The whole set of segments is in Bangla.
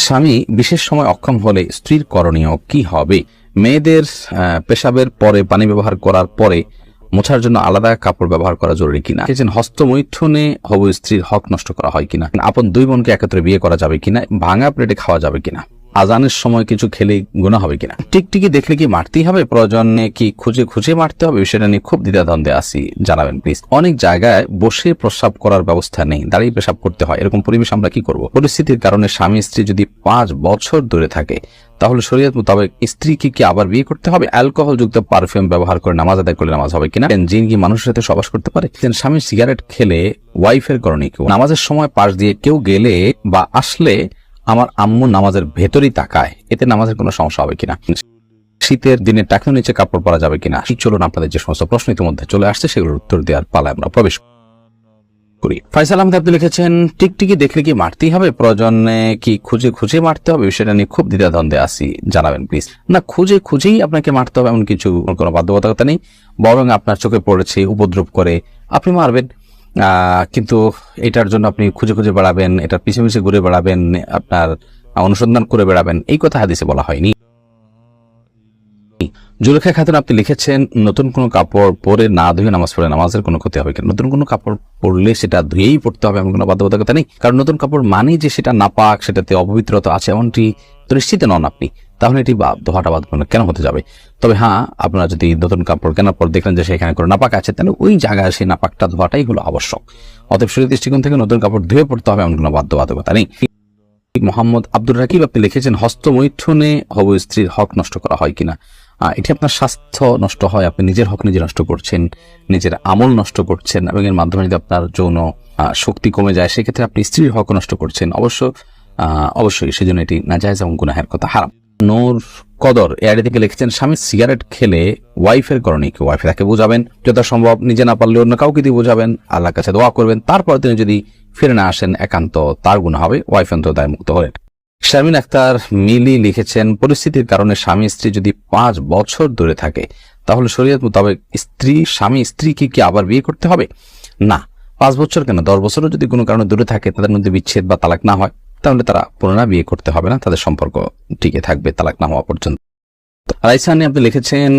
স্বামী বিশেষ সময় অক্ষম হলে স্ত্রীর করণীয় কি হবে? মেয়েদের পেশাবের পরে পানি ব্যবহার করার পরে মোছার জন্য আলাদা কাপড় ব্যবহার করা জরুরি কিনা? হস্তমৈথুনে হবু স্ত্রীর হক নষ্ট করা হয় কিনা? আপন দুই বোনকে একত্রে বিয়ে করা যাবে কিনা? ভাঙা প্লেটে খাওয়া যাবে কিনা? আজানের সময় কিছু খেলে গুনাহ হবে কিনা? টিকটিকি দেখলে কি মারতেই হবে? প্রয়োজনে কি খুঁজে খুঁজে মারতে হবে? বিষয়টা নিয়ে খুব দ্বিধাদ্বন্দ্বে আছি, জানাবেন প্লিজ। অনেক জায়গায় বসে প্রস্রাব করার ব্যবস্থা নেই, দাঁড়িয়ে পেশাব করতে হয়। এরকম পরিবেশ আমরা কি করব? পরিস্থিতির কারণে স্বামী স্ত্রী যদি 5 বছর দূরে থাকে, তাহলে শরীয়ত মোতাবেক স্ত্রীকে কি আবার বিয়ে করতে হবে? অ্যালকোহল যুক্ত পারফিউম ব্যবহার করে নামাজ আদায় করলে নামাজ হবে কিনা? জিন কি মানুষের সাথে সবাস করতে পারে? স্বামী সিগারেট খেলে ওয়াইফের করণীয় কি? নামাজের সময় পাশ দিয়ে কেউ গেলে বা আসলে আমার আম্মু নামাজের ভেতরেই তাকায়, এতে নামাজের কোনো সমস্যা হবে কিনা? শীতের দিনে টাকনোর নিচে কাপড় পরা যাবে কিনা? চলুন আপনাদের যে সমস্ত প্রশ্ন ইতিমধ্যে চলে আসছে সেগুলোর উত্তর দেওয়ার পালায় আমরা প্রবেশ করি। ফয়সাল আহমেদ আপনি লিখেছেন, টিকটিকি দেখলে কি মারতেই হবে? প্রয়োজনে কি খুঁজে খুঁজে মারতে হবে? বিষয়টা নিয়ে খুব দ্বিধাদ্বন্দ্বে আছি, জানাবেন প্লিজ। না, খুঁজে খুঁজেই আপনাকে মারতে হবে এমন কিছু কোনো বাধ্যবাধকতা নেই, বরং আপনার চোখে পড়েছে উপদ্রব করে আপনি মারবেন। কিন্তু এটার জন্য আপনি খুঁজে খুঁজে বেড়াবেন, এটার পিছে পিছে ঘুরে বেড়াবেন, আপনার অনুসন্ধান করে বেড়াবেন, এই কথা হাদিসে বলা হয়নি। জুলেখা খাতুন আপনি লিখেছেন, নতুন কোনো কাপড় পরে না ধুয়ে নামাজ পড়ে নামাজের কোনো ক্ষতি হবে কিনা? নতুন কোনো কাপড় পরলে সেটা ধুয়েই পড়তে হবে এমন কোনো বাধ্যবাধকতা নেই, কারণ নতুন কাপড় মানেই যে সেটা নাপাক, সেটাতে অপবিত্রতা আছে এমনটি তো নিশ্চিত নন আপনি, তাহলে এটি ধোয়াটা বাদ কেন হতে যাবে? তবে হ্যাঁ, আপনারা যদি নতুন কাপড় কেনার পর দেখলেন যে সেখানে কোনো নাপাক আছে, তাহলে ওই জায়গায় সেই নাপাকটা ধোয়াটাই হলো আবশ্যক। অতএব শরীয়তের দৃষ্টিকোণ থেকে নতুন কাপড় ধুয়ে পড়তে হবে এমন কোনো বাধ্যবাধকতা নেই। মোহাম্মদ আব্দুর রাকিব আপনি লিখেছেন, হস্তমৈথুনে হবু স্ত্রীর হক নষ্ট করা হয় কিনা? এটি আপনার স্বাস্থ্য নষ্ট হয়, আপনি নিজের হক নিজে নষ্ট করছেন, নিজের আমল নষ্ট করছেন, এবং এর মাধ্যমে যদি আপনার যৌন শক্তি কমে যায় সেক্ষেত্রে আপনি স্ত্রীর হক নষ্ট করছেন। অবশ্যই সেজন্য এটি নাজায়েজ এবং গুনাহের কথা, হারাম। নূর কদর এআইডি থেকে লিখেছেন, স্বামী সিগারেট খেলে ওয়াইফের করণীয় কি? ওয়াইফ তাকে বোঝাবেন, যথাসম্ভব নিজে না পারলে অন্য কাউকে দিয়ে বোঝাবেন, আল্লাহর কাছে দোয়া করবেন, তারপর তিনি যদি ফিরে না আসেন একান্ত তার গুনাহ হবে, ওয়াইফ অন্তত দায় মুক্ত হলেন। শারমিন আক্তার মিলি লিখেছেন, পরিস্থিতির কারণে স্বামী স্ত্রী যদি 5 বছর দূরে থাকে, তাহলে শরীয়ত মোতাবেক স্বামী স্ত্রীকে কি আবার বিয়ে করতে হবে? না, 5 বছর কেন, 10 বছরও যদি কোনো কারণে দূরে থাকে, তাদের মধ্যে বিচ্ছেদ বা তালাক না হয়, তাহলে তারা পুনরায় বিয়ে করতে হবে না, তাদের সম্পর্ক টিকে থাকবে তালাক না হওয়া পর্যন্ত। রাইসানি আপনি লিখেছেন,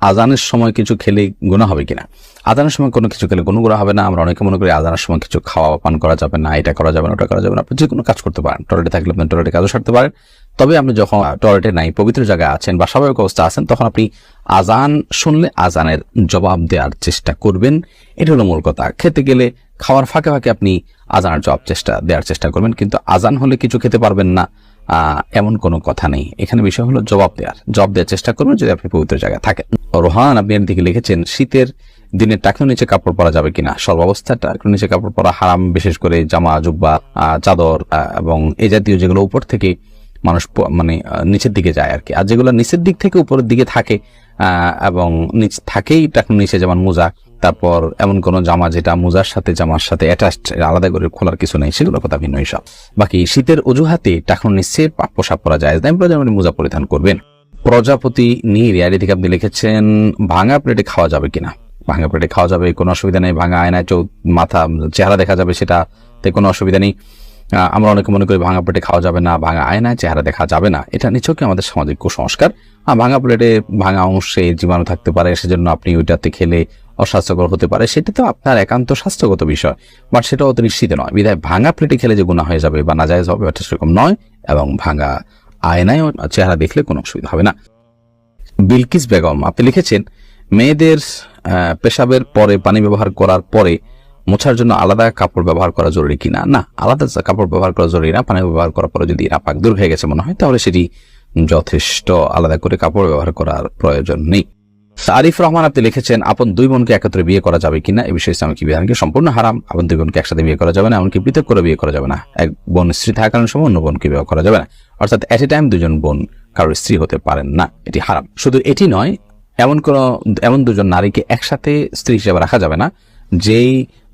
আজানের সময় কিছু খেলে গুনাহ হবে কিনা? আজানের সময় কোনো কিছু খেলে কোনো গুনাহ হবে না। আমরা অনেকে মনে করি আজানের সময় কিছু খাওয়া পান করা যাবে না, এটা করা যাবে না, ওটা করা যাবে না। আপনি যে কোনো কাজ করতে পারেন, টয়লেটে থাকলে আপনি টয়লেটে কাজও সারতে পারেন। তবে আপনি যখন টয়লেটে নাই, পবিত্র জায়গায় আছেন বা স্বাভাবিক অবস্থা আছেন, তখন আপনি আজান শুনলে আজানের জবাব দেওয়ার চেষ্টা করবেন, এটা হলো মূল কথা। খেতে গেলে খাওয়ার ফাঁকে ফাঁকে আপনি আজানের দেওয়ার চেষ্টা করবেন, কিন্তু আজান হলে কিছু খেতে পারবেন না এমন কোনো কথা নেই। এখানে বিষয় হলো জবাব দেওয়ার চেষ্টা করবেন যদি আপনি পবিত্র জায়গায় থাকেন। রোহান আপনি এর দিকে লিখেছেন, শীতের দিনে টাকনোর নিচে কাপড় পরা যাবে কিনা? সর্বাবস্থা টাকনোর নিচে কাপড় পরা হারাম, বিশেষ করে জামা, জুব্বা, চাদর এবং এই জাতীয় যেগুলো উপর থেকে মানুষ নিচের দিকে যায় আর কি। আর যেগুলো নিচের দিক থেকে উপরের দিকে থাকে এবং নিচ থাকেই টাকনোর নিচে, যেমন মোজা, তারপর এমন কোন জামা যেটা মোজার সাথে জামার সাথে অ্যাটাচড, আলাদা করে খোলার কিছু নেই, সেগুলো কথা ভিন্ন হিসাব। বাকি শীতের অজুহাতে টাকনোর নিচে পোশাক পরা যায় না, প্রয়োজনে মোজা পরিধান করবেন। প্রজাপতি রিয়ালি থেকে আপনি লিখেছেন, ভাঙা প্লেটে খাওয়া যাবে কিনা? ভাঙা প্লেটে খাওয়া যাবে, কোনো অসুবিধা নেই। ভাঙা আয়নায় মাথা চেহারা দেখা যাবে, সেটাতে কোনো অসুবিধা নেই। আমরা অনেকে মনে করি ভাঙা প্লেটে খাওয়া যাবে না, ভাঙা আয়নায় চেহারা দেখা যাবে না, এটা নিছকই আমাদের সামাজিক কুসংস্কার। ভাঙা প্লেটে ভাঙা অংশে জীবাণু থাকতে পারে, সেজন্য আপনি ওইটাতে খেলে অস্বাস্থ্যকর হতে পারে, সেটা তো আপনার একান্ত স্বাস্থ্যগত বিষয়, বাট সেটা অত নিশ্চিত নয়। বিধায় ভাঙা প্লেটে খেলে যে গুনাহ হয়ে যাবে বা নাজায়েজ হবে, ওটা সেরকম নয়, এবং ভাঙা আয়নায় চেহারা দেখলে কোনো অসুবিধা হবে না। বিলকিস বেগম আপনি লিখেছেন, মেয়েদের পেশাবের পরে পানি ব্যবহার করার পরে মোছার জন্য আলাদা কাপড় ব্যবহার করা জরুরি কিনা? না, আলাদা কাপড় ব্যবহার করা জরুরি না। পানি ব্যবহার করার পরে যদি নাপাক দূর হয়ে গেছে মনে হয়, তাহলে সেটি যথেষ্ট, আলাদা করে কাপড় ব্যবহার করার প্রয়োজন নেই। আরিফ রহমান আপনি লিখেছেন, আপন দুই বোনকে একত্রে বিয়ে করা যাবে কিনা? এই বিষয়ে ইসলামিক বিধানকে সম্পূর্ণ হারাম। আপন দুই বোনকে একসাথে বিয়ে করা যাবে না, এমনকি পৃথক করে বিয়ে করা যাবে না। এক বোন স্ত্রী থাকাকালীন সময় অন্য বোনকে বিয়ে করা যাবে না, অর্থাৎ এট এ টাইম দুজন বোন কারোর স্ত্রী হতে পারেন না, এটি হারাম। শুধু এটি নয়, এমন দুজন নারীকে একসাথে স্ত্রী হিসেবে রাখা যাবে না যেই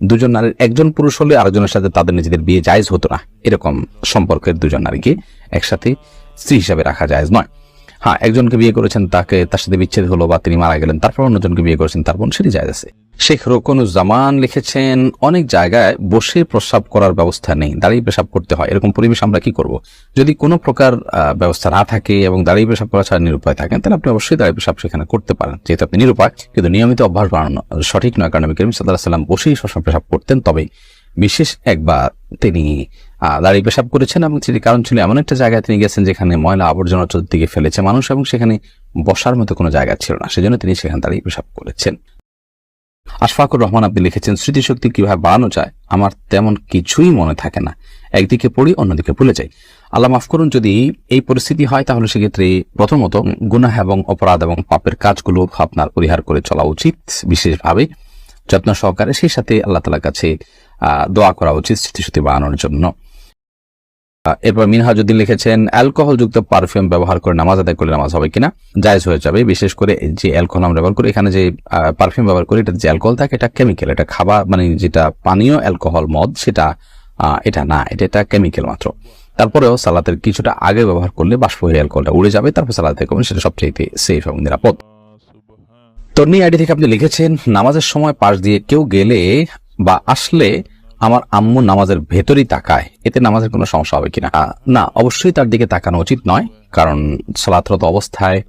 দুজন নারীর একজন পুরুষ হলে আরেকজনের সাথে তাদের নিজেদের বিয়ে জায়েজ হতো না, এরকম সম্পর্কের দুজন নারীকে একসাথে স্ত্রী হিসাবে রাখা জায়েজ নয়। হ্যাঁ, একজনকে বিয়ে করেছেন, তার সাথে বিচ্ছেদ হলো বা তিনি মারা গেলেন, তারপর অন্যজনকে বিয়ে করেছেন, তারপর সেটি জায়েজ আছে। শেখ রোকনুজ্জামান লিখেছেন, অনেক জায়গায় বসে প্রস্রাব করার ব্যবস্থা নেই, দাঁড়িয়ে পেশাব করতে হয়, এরকম পরিবেশ আমরা কি করব? যদি কোনো প্রকার ব্যবস্থা না থাকে এবং দাঁড়িয়ে পেশাব করা ছাড়া নিরুপায় থাকেন, তাহলে আপনি অবশ্যই দাঁড়িয়ে পেশাব সেখানে করতে পারেন, যেহেতু আপনি নিরুপায়। কিন্তু নিয়মিত অভ্যাস বানানো সঠিক নয়, কারণ নবী করিম সাল্লাল্লাহু আলাইহি ওয়াসাল্লাম বসেই সবসময় পেশাব করতেন। তবে বিশেষ একবার তিনি দাঁড়িয়ে পেশাব করেছেন এবং সেটি কারণ ছিল এমন একটা জায়গায় তিনি গেছেন যেখানে ময়লা আবর্জনা চতুর্দিকে ফেলেছে মানুষ এবং সেখানে বসার মতো কোনো জায়গা ছিল না, সেজন্য তিনি সেখানে দাঁড়িয়ে পেশাব করেছেন। আশফাকুর রহমান আপনি লিখেছেন, স্মৃতিশক্তি কিভাবে বাড়ানো যায়? আমার তেমন কিছুই মনে থাকে না, একদিকে পড়ি অন্যদিকে ভুলে যাই। আল্লাহ মাফ করুন, যদি এই পরিস্থিতি হয় তাহলে সেক্ষেত্রে প্রথমত গুনাহ এবং অপরাধ এবং পাপের কাজগুলো আপনার পরিহার করে চলা উচিত, বিশেষভাবে যত্ন সহকারে। সেই সাথে আল্লাহ তাআলার কাছে দোয়া করা উচিত স্মৃতিশক্তি বাড়ানোর জন্য। এরপর মিনহাজউদ্দিন লিখেছেন, অ্যালকোহল যুক্ত পারফিউম ব্যবহার করে নামাজ আদায় করলে নামাজ হবে কিনা? জায়েজ হয়ে যাবে, বিশেষ করে যে অ্যালকোহল আমরা ব্যবহার করি, এখানে যে পারফিউম ব্যবহার করি এটা যে অ্যালকোহল থাকে এটা কেমিক্যাল, এটা খাবার মানে যেটা পানীয় অ্যালকোহল মদ সেটা এটা না, এটা কেমিক্যাল মাত্র। তারপরেও সালাতের কিছুটা আগে ব্যবহার করলে বাষ্প হয়ে অ্যালকোহলটা উড়ে যাবে, তারপর সালাতে করবেন, সেটা সবচেয়ে সেফ এবং নিরাপদ। তন্নি আইডি থেকে আপনি লিখেছেন, নামাজের সময় পাশ দিয়ে কেউ গেলে বা আসলে আমার আম্মু নামাজের ভেতরেই তাকায়, এতে নামাজের কোনো সমস্যা হবে কিনা? না, অবশ্যই তার দিকে তাকানো উচিত নয়, কারণ সালাতরত অবস্থায়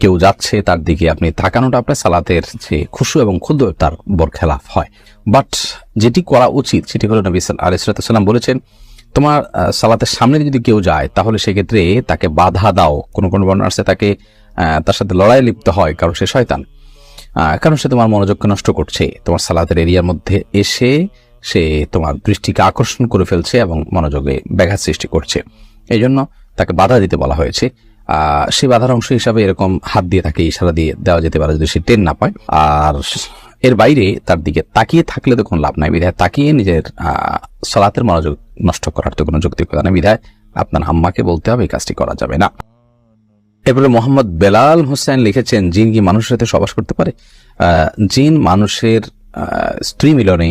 কেউ যাচ্ছে তার দিকে আপনি তাকানোটা আপনার সালাতের যে খুশু এবং ক্ষুদ্র তার বরখেলাফ হয়। বাট যেটি করা উচিত সেটি হলো নবী আলাইহিস সালাম বলেছেন, তোমার সালাতের সামনে যদি কেউ যায় তাহলে সেক্ষেত্রে তাকে বাধা দাও। কোন কোন বর্ণনা আছে তাকে তার সাথে লড়াই লিপ্ত হয়, কারণ সে শয়তান, কারণ সে তোমার মনোযোগকে নষ্ট করছে, তোমার সালাতের এরিয়ার মধ্যে এসে সে তোমার দৃষ্টিকে আকর্ষণ করে ফেলছে এবং মনোযোগে ব্যাঘাত সৃষ্টি করছে। এই জন্য তাকে বাধা দিতে বলা হয়েছে। সেই বাধার অংশ হিসাবে এরকম হাত দিয়ে তাকে ইশারা দিয়ে দেওয়া যেতে পারে যদি সে টের না পায়। আর এর বাইরে তার দিকে তাকিয়ে থাকলে তো কোনো লাভ নাই, বিধায় তাকিয়ে নিজের সালাতের মনোযোগ নষ্ট করার তো কোনো যৌক্তিকতা নেই, বিধায় আপনার আম্মাকে বলতে হবে এই কাজটি করা যাবে না। এরপরে মোহাম্মদ বেলাল হোসেন লিখেছেন, জিন কি মানুষের সাথে সহবাস করতে পারে? জিন মানুষের স্ত্রী মিলনে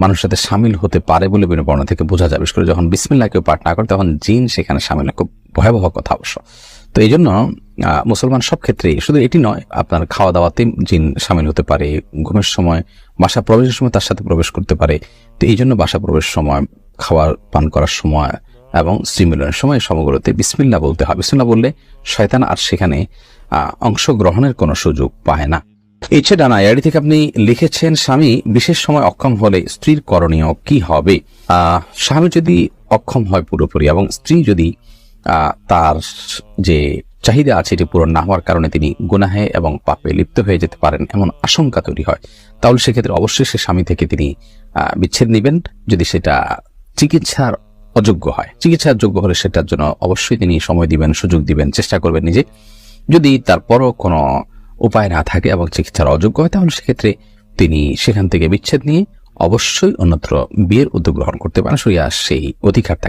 মানুষের সাথে সামিল হতে পারে বলে বিভিন্ন বর্ণনা থেকে বোঝা যায়। বিশেষ করে যখন বিসমিল্লাহ কেউ পাঠ না করে তখন জিন সেখানে সামিল হয়, খুব ভয়াবহ কথা অবশ্য। তো এই জন্য মুসলমান সব ক্ষেত্রেই, শুধু এটি নয়, আপনার খাওয়া দাওয়াতে জিন সামিল হতে পারে, ঘুমের সময়, বাসা প্রবেশের সময় তার সাথে প্রবেশ করতে পারে। তো এই জন্য বাসা প্রবেশের সময়, খাওয়ার পান করার সময় এবং স্ত্রী মিলনের সময় সমগ্রতে বিসমিল্লাহ বলতে হয়। বিসমিল্লাহ বললে শয়তান আর সেখানে অংশগ্রহণের কোনো সুযোগ পায় না। ইচ্ছে ডানা এআইডি থেকে আপনি লিখেছেন, স্বামী বিশেষ সময় অক্ষম হলে স্ত্রীর করণীয় কি হবে? স্বামী যদি অক্ষম হয় পুরোপুরি এবং স্ত্রী যদি তার যে চাহিদা আছে এটি পূরণ না হওয়ার কারণে তিনি গুনাহে এবং পাপে লিপ্ত হয়ে যেতে পারেন এমন আশঙ্কা তৈরি হয়, তাহলে সেক্ষেত্রে অবশ্যই সে স্বামী থেকে তিনি বিচ্ছেদ নেবেন। যদি সেটা চিকিৎসার অযোগ্য হয়, চিকিৎসার যোগ্য হলে সেটার জন্য অবশ্যই তিনি সময় দিবেন, সুযোগ দিবেন, চেষ্টা করবেন নিজে। যদি তারপরও কোনো উপায় না থাকে এবং চিকিৎসার অযোগ্য হয় তাহলে সেক্ষেত্রে তিনি সেখান থেকে বিচ্ছেদ নিয়ে অবশ্যই অন্যত্র বিয়ের উদ্যোগ গ্রহণ করতে পারেন, শরিয়া সেই অধিকার থাকে।